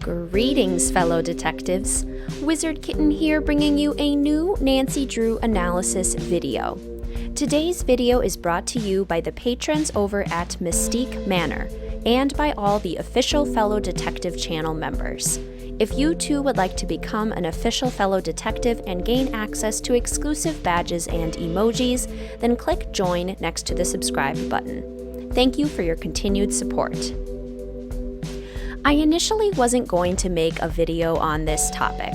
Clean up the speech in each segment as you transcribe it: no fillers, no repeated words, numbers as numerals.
Greetings, fellow detectives. Wizard Kitten here, bringing you a new Nancy Drew analysis video. Today's video is brought to you by the patrons over at Mystique Manor and by all the official Fellow Detective channel members. If you too would like to become an official Fellow Detective and gain access to exclusive badges and emojis, then click join next to the subscribe button. Thank you for your continued support. I initially wasn't going to make a video on this topic,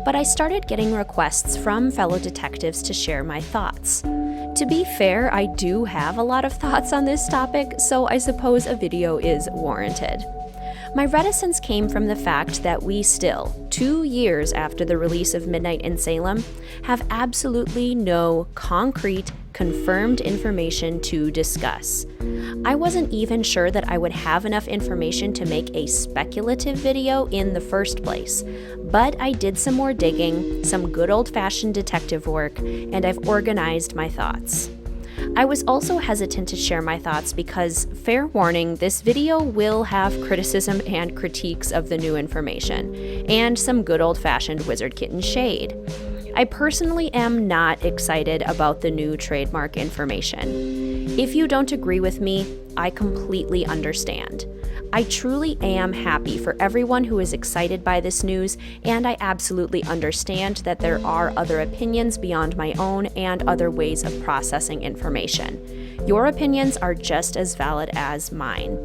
but I started getting requests from fellow detectives to share my thoughts. To be fair, I do have a lot of thoughts on this topic, so I suppose a video is warranted. My reticence came from the fact that we still, 2 years after the release of Midnight in Salem, have absolutely no concrete, confirmed information to discuss. I wasn't even sure that I would have enough information to make a speculative video in the first place, but I did some more digging, some good old-fashioned detective work, and I've organized my thoughts. I was also hesitant to share my thoughts because, fair warning, this video will have criticism and critiques of the new information, and some good old-fashioned Wizard Kitten shade. I personally am not excited about the new trademark information. If you don't agree with me, I completely understand. I truly am happy for everyone who is excited by this news, and I absolutely understand that there are other opinions beyond my own and other ways of processing information. Your opinions are just as valid as mine.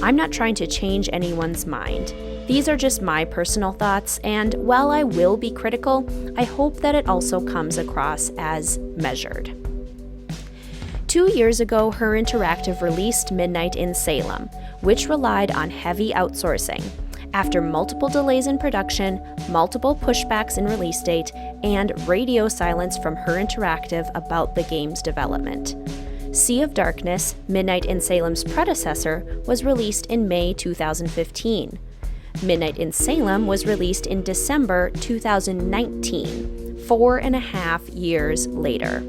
I'm not trying to change anyone's mind. These are just my personal thoughts, and while I will be critical, I hope that it also comes across as measured. 2 years ago, HerInteractive released Midnight in Salem, which relied on heavy outsourcing. After multiple delays in production, multiple pushbacks in release date, and radio silence from HerInteractive about the game's development. Sea of Darkness, Midnight in Salem's predecessor, was released in May 2015. Midnight in Salem was released in December 2019, 4.5 years later.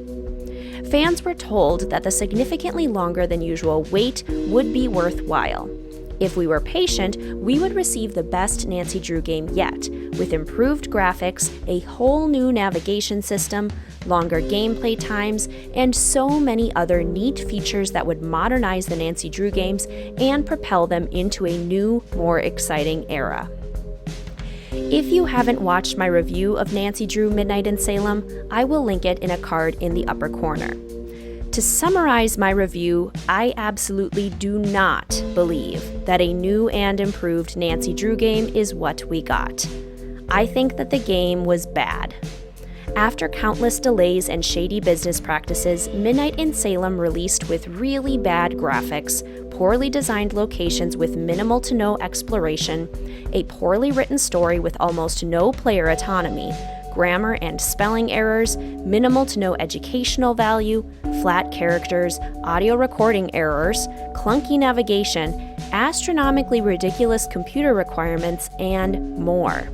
Fans were told that the significantly longer than usual wait would be worthwhile. If we were patient, we would receive the best Nancy Drew game yet, with improved graphics, a whole new navigation system, longer gameplay times, and so many other neat features that would modernize the Nancy Drew games and propel them into a new, more exciting era. If you haven't watched my review of Nancy Drew Midnight in Salem, I will link it in a card in the upper corner. To summarize my review, I absolutely do not believe that a new and improved Nancy Drew game is what we got. I think that the game was bad. After countless delays and shady business practices, Midnight in Salem released with really bad graphics, poorly designed locations with minimal to no exploration, a poorly written story with almost no player autonomy, grammar and spelling errors, minimal to no educational value, flat characters, audio recording errors, clunky navigation, astronomically ridiculous computer requirements, and more.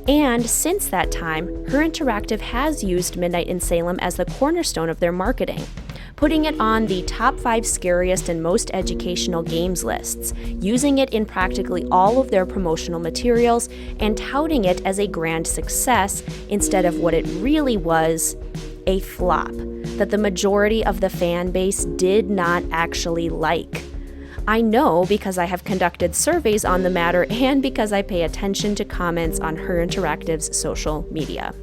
And since that time, HerInteractive has used Midnight in Salem as the cornerstone of their marketing, putting it on the top 5 scariest and most educational games lists, using it in practically all of their promotional materials, and touting it as a grand success instead of what it really was, a flop that the majority of the fan base did not actually like. I know because I have conducted surveys on the matter and because I pay attention to comments on HerInteractive's social media.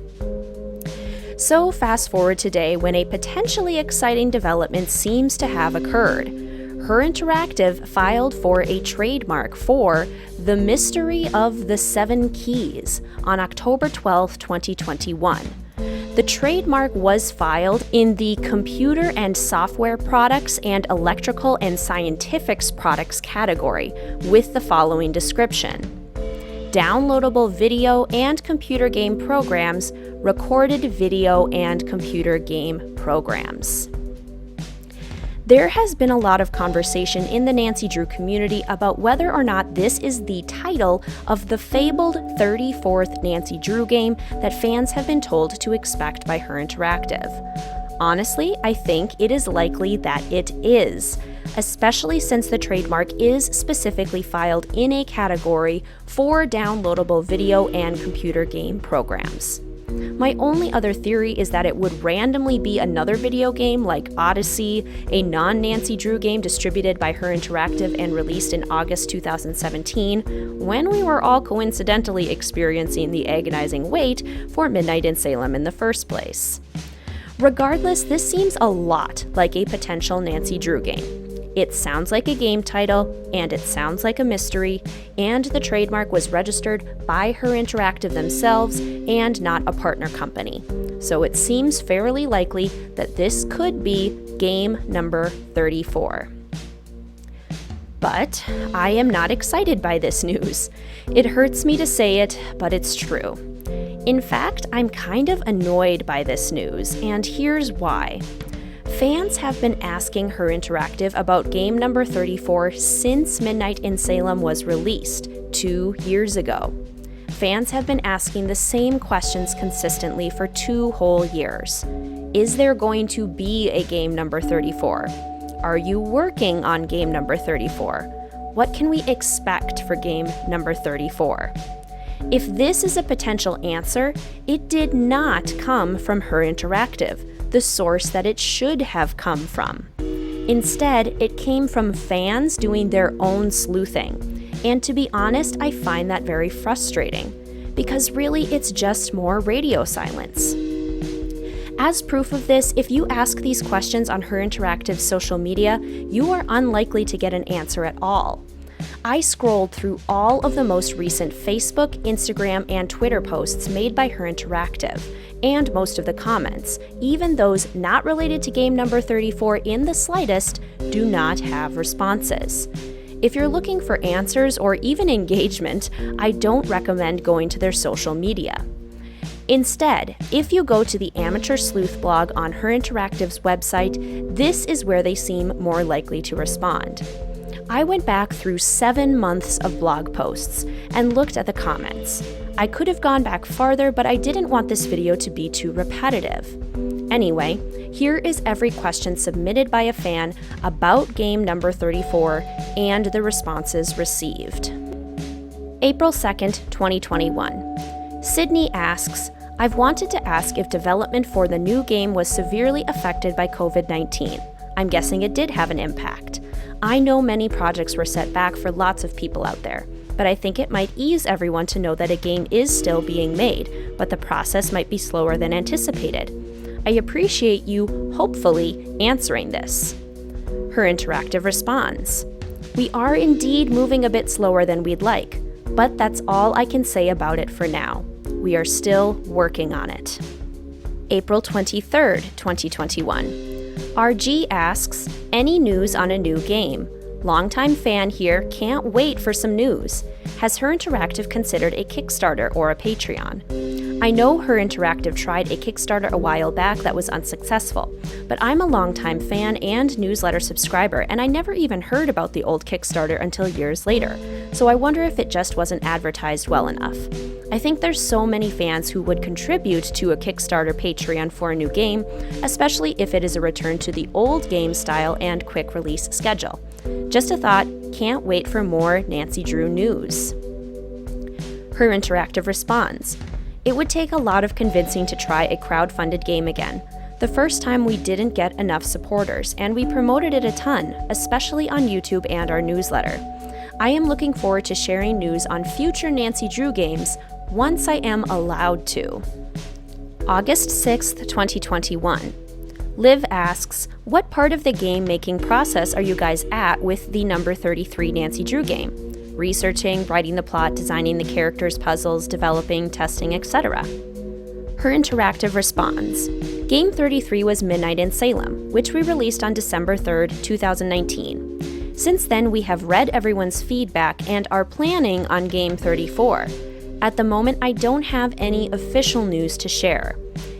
So fast forward today when a potentially exciting development seems to have occurred. HerInteractive filed for a trademark for The Mystery of the Seven Keys on October 12, 2021. The trademark was filed in the Computer and Software Products and Electrical and Scientifics Products category with the following description: downloadable video and computer game programs, recorded video and computer game programs. There has been a lot of conversation in the Nancy Drew community about whether or not this is the title of the fabled 34th Nancy Drew game that fans have been told to expect by HerInteractive. Honestly, I think it is likely that it is, especially since the trademark is specifically filed in a category for downloadable video and computer game programs. My only other theory is that it would randomly be another video game like Odyssey, a non-Nancy Drew game distributed by HerInteractive and released in August 2017, when we were all coincidentally experiencing the agonizing wait for Midnight in Salem in the first place. Regardless, this seems a lot like a potential Nancy Drew game. It sounds like a game title, and it sounds like a mystery, and the trademark was registered by HerInteractive themselves and not a partner company. So it seems fairly likely that this could be game number 34. But I am not excited by this news. It hurts me to say it, but it's true. In fact, I'm kind of annoyed by this news, and here's why. Fans have been asking HerInteractive about game number 34 since Midnight in Salem was released 2 years ago. Fans have been asking the same questions consistently for 2 whole years. Is there going to be a game number 34? Are you working on game number 34? What can we expect for game number 34? If this is a potential answer, it did not come from HerInteractive, the source that it should have come from. Instead, it came from fans doing their own sleuthing. And to be honest, I find that very frustrating, because really it's just more radio silence. As proof of this, if you ask these questions on HerInteractive's social media, you are unlikely to get an answer at all. I scrolled through all of the most recent Facebook, Instagram, and Twitter posts made by HerInteractive, and most of the comments, even those not related to game number 34 in the slightest, do not have responses. If you're looking for answers or even engagement, I don't recommend going to their social media. Instead, if you go to the Amateur Sleuth blog on HerInteractive's website, this is where they seem more likely to respond. I went back through 7 months of blog posts and looked at the comments. I could have gone back farther, but I didn't want this video to be too repetitive. Anyway, here is every question submitted by a fan about game number 34 and the responses received. April 2nd, 2021. Sydney asks, I've wanted to ask if development for the new game was severely affected by COVID-19. I'm guessing it did have an impact. I know many projects were set back for lots of people out there, but I think it might ease everyone to know that a game is still being made, but the process might be slower than anticipated. I appreciate you, hopefully, answering this. HerInteractive responds, We are indeed moving a bit slower than we'd like, but that's all I can say about it for now. We are still working on it. April 23rd, 2021. RG asks, any news on a new game? Longtime fan here, can't wait for some news. Has HerInteractive considered a Kickstarter or a Patreon? I know HerInteractive tried a Kickstarter a while back that was unsuccessful, but I'm a longtime fan and newsletter subscriber, and I never even heard about the old Kickstarter until years later, so I wonder if it just wasn't advertised well enough. I think there's so many fans who would contribute to a Kickstarter Patreon for a new game, especially if it is a return to the old game style and quick release schedule. Just a thought, can't wait for more Nancy Drew news. HerInteractive responds, It would take a lot of convincing to try a crowd-funded game again. The first time we didn't get enough supporters, and we promoted it a ton, especially on YouTube and our newsletter. I am looking forward to sharing news on future Nancy Drew games once I am allowed to. August 6th, 2021. Liv asks, what part of the game-making process are you guys at with the number 33 Nancy Drew game? Researching, writing the plot, designing the characters, puzzles, developing, testing, etc. HerInteractive responds, Game 33 was Midnight in Salem, which we released on December 3rd, 2019. Since then, we have read everyone's feedback and are planning on Game 34. At the moment, I don't have any official news to share.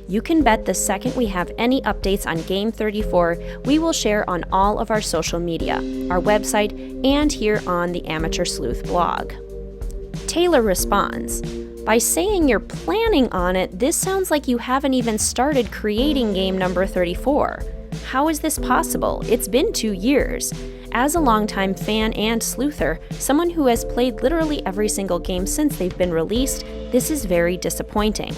You can bet the second we have any updates on Game 34, we will share on all of our social media, our website, and here on the Amateur Sleuth blog. Taylor responds, By saying you're planning on it, this sounds like you haven't even started creating game number 34. How is this possible? It's been 2 years. As a longtime fan and sleuther, someone who has played literally every single game since they've been released, this is very disappointing.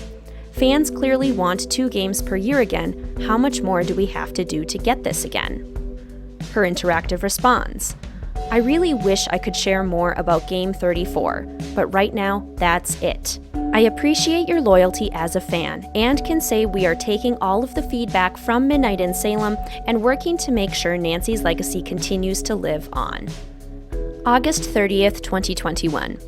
Fans clearly want 2 games per year again. How much more do we have to do to get this again? HerInteractive responds, I really wish I could share more about Game 34, but right now, that's it. I appreciate your loyalty as a fan and can say we are taking all of the feedback from Midnight in Salem and working to make sure Nancy's legacy continues to live on. August 30th, 2021.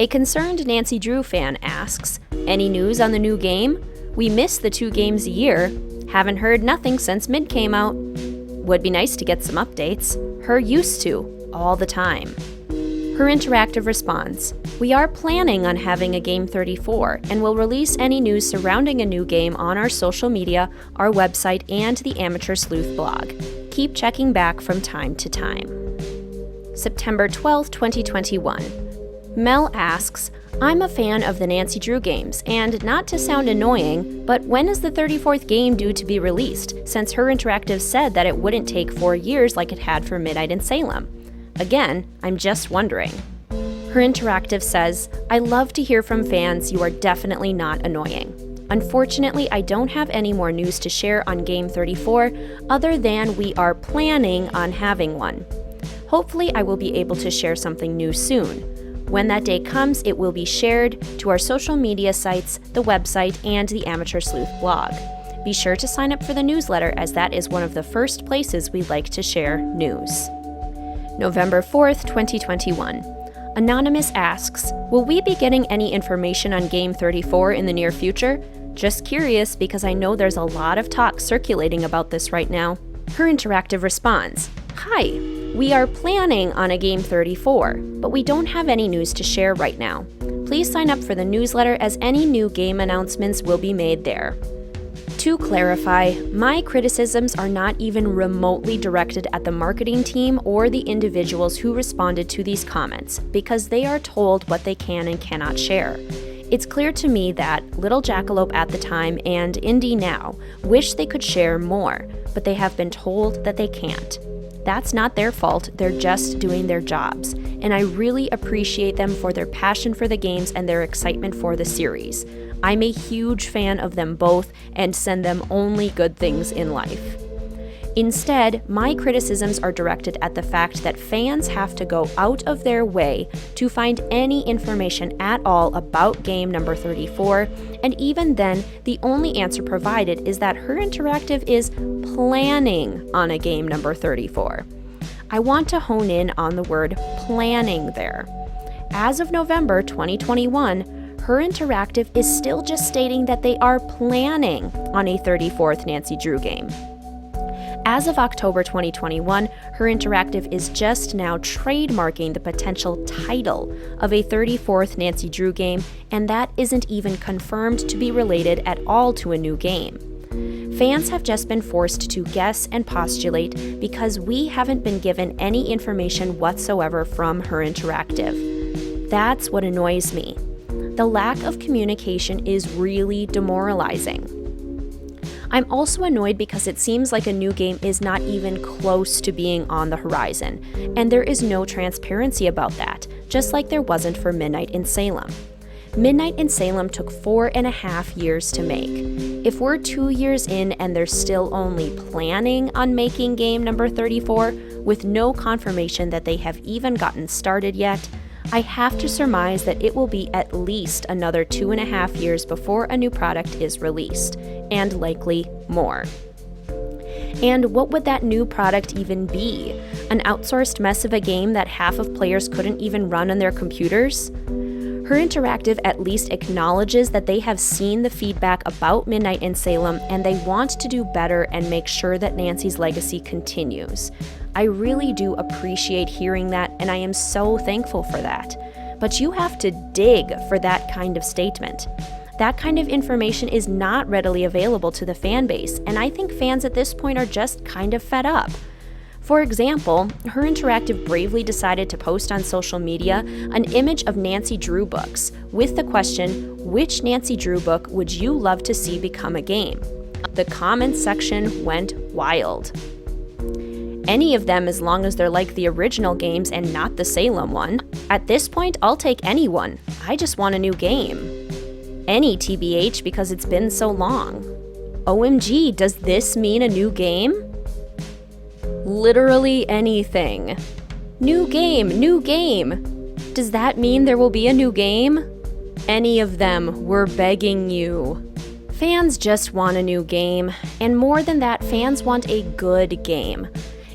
A concerned Nancy Drew fan asks, any news on the new game? We missed the 2 games a year. Haven't heard nothing since Mid came out. Would be nice to get some updates. Her used to, all the time. HerInteractive responds, we are planning on having a Game 34 and will release any news surrounding a new game on our social media, our website, and the Amateur Sleuth blog. Keep checking back from time to time. September 12, 2021. Mel asks, I'm a fan of the Nancy Drew games, and not to sound annoying, but when is the 34th game due to be released, since HerInteractive said that it wouldn't take 4 years like it had for Midnight in Salem? Again, I'm just wondering. HerInteractive says, I love to hear from fans. You are definitely not annoying. Unfortunately, I don't have any more news to share on Game 34 other than we are planning on having one. Hopefully, I will be able to share something new soon. When that day comes, it will be shared to our social media sites, the website, and the Amateur Sleuth blog. Be sure to sign up for the newsletter, as that is one of the first places we like to share news. November 4th, 2021. Anonymous asks, will we be getting any information on Game 34 in the near future? Just curious because I know there's a lot of talk circulating about this right now. HerInteractive responds, hi, we are planning on a Game 34, but we don't have any news to share right now. Please sign up for the newsletter as any new game announcements will be made there. To clarify, my criticisms are not even remotely directed at the marketing team or the individuals who responded to these comments, because they are told what they can and cannot share. It's clear to me that Little Jackalope at the time and Indie now wish they could share more, but they have been told that they can't. That's not their fault, they're just doing their jobs, and I really appreciate them for their passion for the games and their excitement for the series. I'm a huge fan of them both and send them only good things in life. Instead, my criticisms are directed at the fact that fans have to go out of their way to find any information at all about game number 34, and even then, the only answer provided is that HerInteractive is planning on a game number 34. I want to hone in on the word planning there. As of November 2021, HerInteractive is still just stating that they are planning on a 34th Nancy Drew game. As of October 2021, HerInteractive is just now trademarking the potential title of a 34th Nancy Drew game, and that isn't even confirmed to be related at all to a new game. Fans have just been forced to guess and postulate because we haven't been given any information whatsoever from HerInteractive. That's what annoys me. The lack of communication is really demoralizing. I'm also annoyed because it seems like a new game is not even close to being on the horizon, and there is no transparency about that, just like there wasn't for Midnight in Salem. Midnight in Salem took 4.5 years to make. If we're 2 years in and they're still only planning on making game number 34, with no confirmation that they have even gotten started yet, I have to surmise that it will be at least another 2.5 years before a new product is released, and likely more. And what would that new product even be? An outsourced mess of a game that half of players couldn't even run on their computers? HerInteractive at least acknowledges that they have seen the feedback about Midnight in Salem and they want to do better and make sure that Nancy's legacy continues. I really do appreciate hearing that, and I am so thankful for that. But you have to dig for that kind of statement. That kind of information is not readily available to the fan base, and I think fans at this point are just kind of fed up. For example, HerInteractive bravely decided to post on social media an image of Nancy Drew books with the question, which Nancy Drew book would you love to see become a game? The comments section went wild. Any of them, as long as they're like the original games and not the Salem one. At this point, I'll take any one. I just want a new game. Any TBH because it's been so long. OMG, does this mean a new game? Literally anything. New game, new game. Does that mean there will be a new game? Any of them, we're begging you. Fans just want a new game, and more than that, fans want a good game.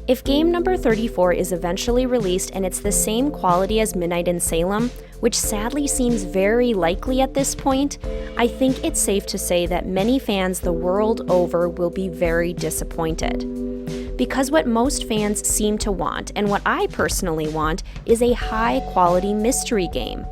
If game number 34 is eventually released and it's the same quality as Midnight in Salem, which sadly seems very likely at this point, I think it's safe to say that many fans the world over will be very disappointed. Because what most fans seem to want, and what I personally want, is a high-quality mystery game.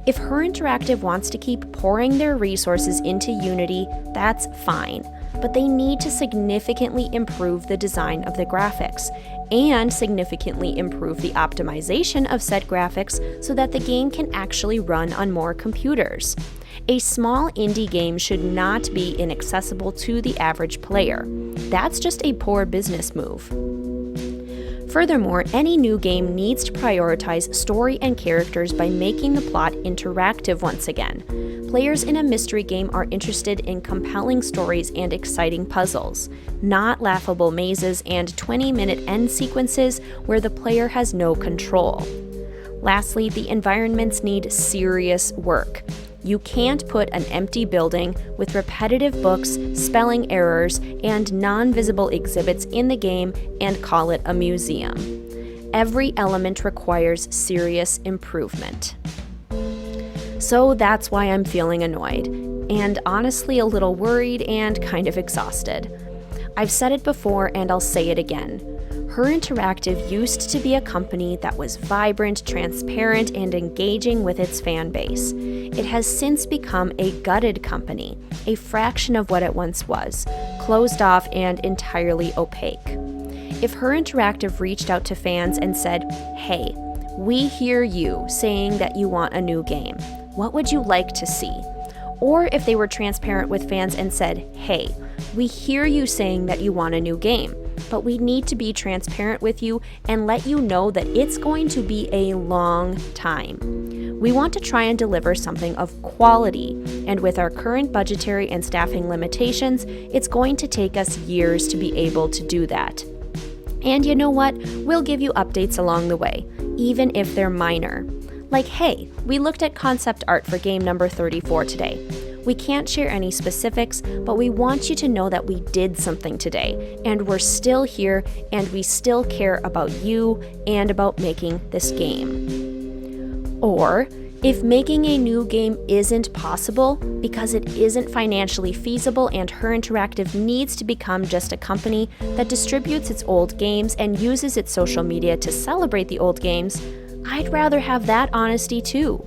If HerInteractive wants to keep pouring their resources into Unity, that's fine. But they need to significantly improve the design of the graphics and significantly improve the optimization of said graphics so that the game can actually run on more computers. A small indie game should not be inaccessible to the average player. That's just a poor business move. Furthermore, any new game needs to prioritize story and characters by making the plot interactive once again. Players in a mystery game are interested in compelling stories and exciting puzzles, not laughable mazes and 20-minute end sequences where the player has no control. Lastly, the environments need serious work. You can't put an empty building with repetitive books, spelling errors, and non-visible exhibits in the game and call it a museum. Every element requires serious improvement. So that's why I'm feeling annoyed, and honestly a little worried and kind of exhausted. I've said it before and I'll say it again. HerInteractive used to be a company that was vibrant, transparent, and engaging with its fan base. It has since become a gutted company, a fraction of what it once was, closed off and entirely opaque. If HerInteractive reached out to fans and said, "Hey, we hear you saying that you want a new game. What would you like to see?" Or if they were transparent with fans and said, "Hey, we hear you saying that you want a new game, but we need to be transparent with you and let you know that it's going to be a long time. We want to try and deliver something of quality, and with our current budgetary and staffing limitations, it's going to take us years to be able to do that. And you know what? We'll give you updates along the way, even if they're minor. Like, hey, we looked at concept art for game number 34 today. We can't share any specifics, but we want you to know that we did something today, and we're still here, and we still care about you and about making this game." Or, if making a new game isn't possible because it isn't financially feasible and HerInteractive needs to become just a company that distributes its old games and uses its social media to celebrate the old games, I'd rather have that honesty too.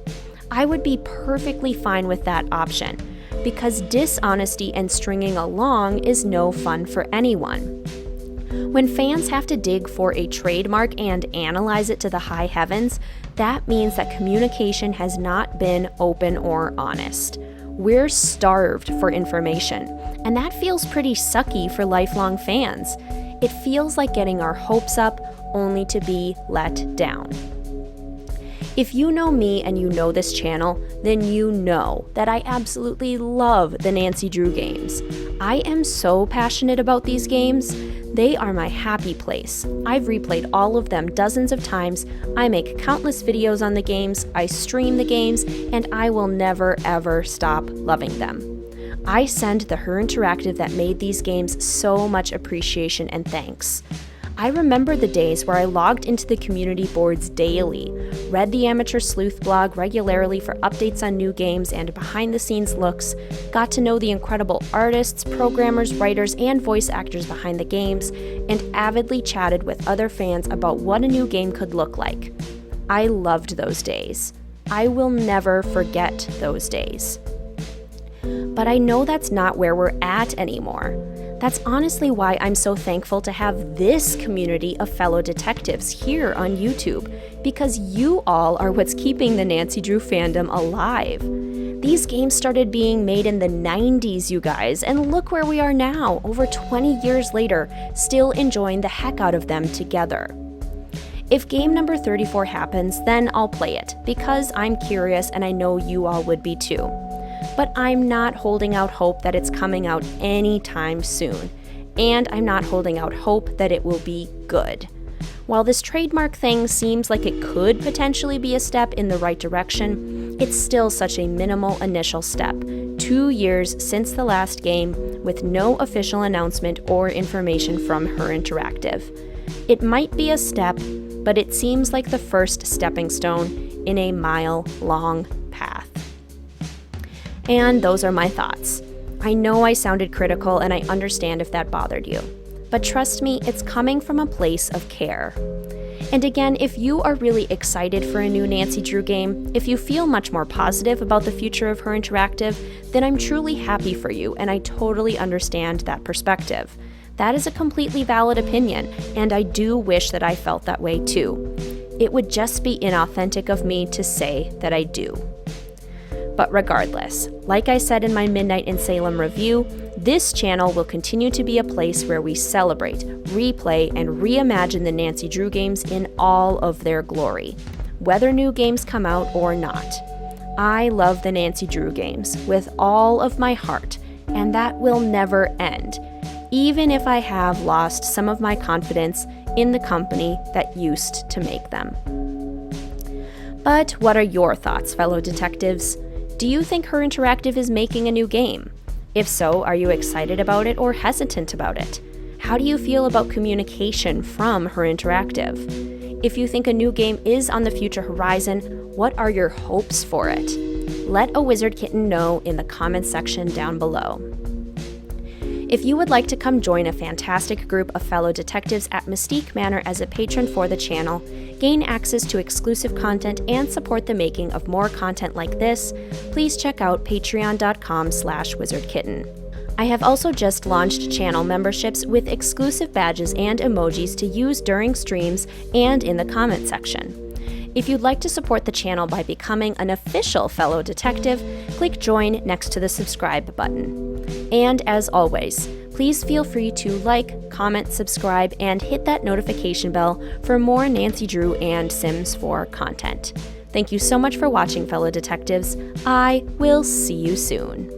I would be perfectly fine with that option, because dishonesty and stringing along is no fun for anyone. When fans have to dig for a trademark and analyze it to the high heavens, that means that communication has not been open or honest. We're starved for information, and that feels pretty sucky for lifelong fans. It feels like getting our hopes up only to be let down. If you know me and you know this channel, then you know that I absolutely love the Nancy Drew games. I am so passionate about these games. They are my happy place. I've replayed all of them dozens of times. I make countless videos on the games, I stream the games, and I will never ever stop loving them. I send the HerInteractive that made these games so much appreciation and thanks. I remember the days where I logged into the community boards daily, read the Amateur Sleuth blog regularly for updates on new games and behind-the-scenes looks, got to know the incredible artists, programmers, writers, and voice actors behind the games, and avidly chatted with other fans about what a new game could look like. I loved those days. I will never forget those days. But I know that's not where we're at anymore. That's honestly why I'm so thankful to have this community of fellow detectives here on YouTube, because you all are what's keeping the Nancy Drew fandom alive. These These games started being made in the 90s, you guys, and look where we are now, over 20 years later, still enjoying the heck out of them together. If game number 34 happens, then I'll play it, because I'm curious and I know you all would be too. But I'm not holding out hope that it's coming out anytime soon, and I'm not holding out hope that it will be good. While this trademark thing seems like it could potentially be a step in the right direction, it's still such a minimal initial step, 2 years since the last game, with no official announcement or information from HerInteractive. It might be a step, but it seems like the first stepping stone in a mile-long path. And those are my thoughts. I know I sounded critical, and I understand if that bothered you. But trust me, it's coming from a place of care. And again, if you are really excited for a new Nancy Drew game, if you feel much more positive about the future of HerInteractive, then I'm truly happy for you, and I totally understand that perspective. That is a completely valid opinion, and I do wish that I felt that way too. It would just be inauthentic of me to say that I do. But regardless, like I said in my Midnight in Salem review, this channel will continue to be a place where we celebrate, replay, and reimagine the Nancy Drew games in all of their glory, whether new games come out or not. I love the Nancy Drew games with all of my heart, and that will never end, even if I have lost some of my confidence in the company that used to make them. But what are your thoughts, fellow detectives? Do you think HerInteractive is making a new game? If so, are you excited about it or hesitant about it? How do you feel about communication from HerInteractive? If you think a new game is on the future horizon, what are your hopes for it? Let a wizard kitten know in the comments section down below. If you would like to come join a fantastic group of fellow detectives at Mystique Manor as a patron for the channel, gain access to exclusive content, and support the making of more content like this, please check out patreon.com/wizardkitten. I have also just launched channel memberships with exclusive badges and emojis to use during streams and in the comment section. If you'd like to support the channel by becoming an official fellow detective, click join next to the subscribe button. And as always, please feel free to like, comment, subscribe, and hit that notification bell for more Nancy Drew and Sims 4 content. Thank you so much for watching, fellow detectives. I will see you soon.